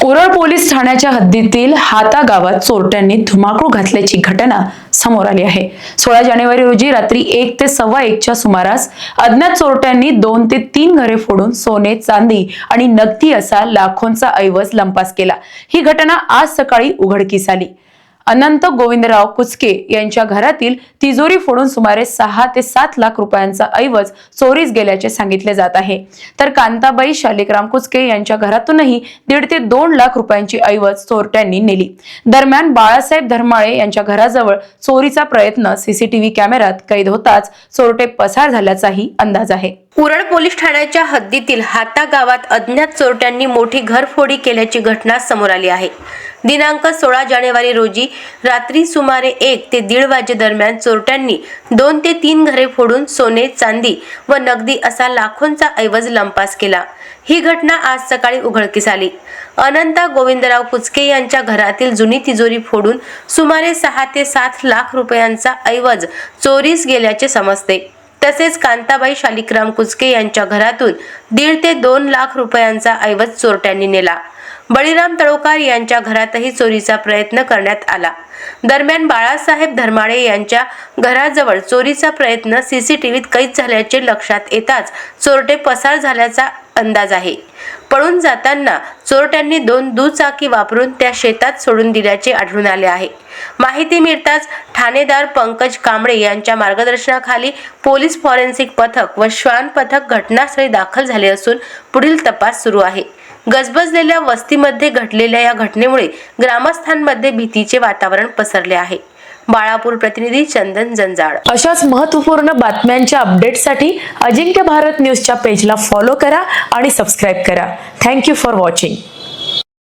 उरळ police ठाण्याच्या हद्दीतील हाता गावात चोरट्यांनी धुमाकूळ घातल्याची घटना समोर आली आहे। 16 जानेवारी रोजी रात्री 1 ते 1:15च्या सुमारास अज्ञात चोरट्यांनी 2 ते 3 घरे फोडून सोने, चांदी आणि नगदी असा लाखोंचा ऐवज लंपास केला। ही घटना आज सकाळी उघडकीस आली। अनंत गोविंदराव कुचके यांच्या घरातील तिजोरी फोडून सुमारे 6 ते 7 लाख रुपयांचा ऐवज चोरीस गेल्याचे सांगितले जात आहे। तर कांताबाई शालिकराम कुचके यांच्या घरातूनही 1.5 ते 2 लाख रुपयांची ऐवज चोरट्यांनी नेली। दरम्यान बाळासाहेब धर्माळे यांच्या घराजवळ चोरीचा प्रयत्न सीसीटीव्ही कॅमेऱ्यात कैद होताच चोरटे पसार झाल्याचाही अंदाज आहे। उरळ पोलीस ठाण्याच्या हद्दीतील हाता गावात अज्ञात चोरट्यांनी मोठी घरफोडी केल्याची घटना समोर आली आहे। दिनांक 16 जानेवारी रोजी रात्री सुमारे 1 ते 1:30 वाजे दरम्यान चोरट्यांनी 2 ते 3 घरे फोडून सोने, चांदी व नगदी असा लाखोंचा ऐवज लंपास केला। ही घटना आज सकाळी उघडकीस आली। अनंत गोविंदराव कुचके यांच्या घरातील जुनी तिजोरी फोडून सुमारे 6 ते 7 लाख रुपयांचा ऐवज चोरीस गेल्याचे समजते। तसेच कांताबाई शालिकराम कुचके यांच्या घरातून 1.5 ते 2 लाख रुपयांचा ऐवज चोरट्यांनी नेला। बळीराम तळोकार यांच्या घरातही चोरीचा प्रयत्न करण्यात आला। दरम्यान बाळासाहेब धर्माळे यांच्या घराजवळ चोरीचा प्रयत्न सीसीटीव्हीत कैद झाल्याचे लक्षात येताच चोरटे पसार झाल्याचा अंदाज आहे। पळून जाताना चोरट्यांनी 2 दुचाकी वापरून त्या शेतात सोडून दिल्याचे आढळून आले आहे। माहिती मिळताच ठाणेदार पंकज कांबळे यांच्या मार्गदर्शनाखाली पोलीस फॉरेन्सिक पथक व श्वान पथक घटनास्थळी दाखल झाले असून पुढील तपास सुरू आहे। गजबजलेल्या वस्तीमध्ये घडलेल्या या घटनेमुळे ग्रामस्थांमध्ये भीतीचे वातावरण पसरले आहे। बाळापूर प्रतिनिधी चंदन जंजाळ। अशाच महत्त्वपूर्ण बातम्यांच्या अपडेटसाठी अजिंक्य भारत न्यूजच्या पेजला फॉलो करा आणि सबस्क्राइब करा। Thank you for watching.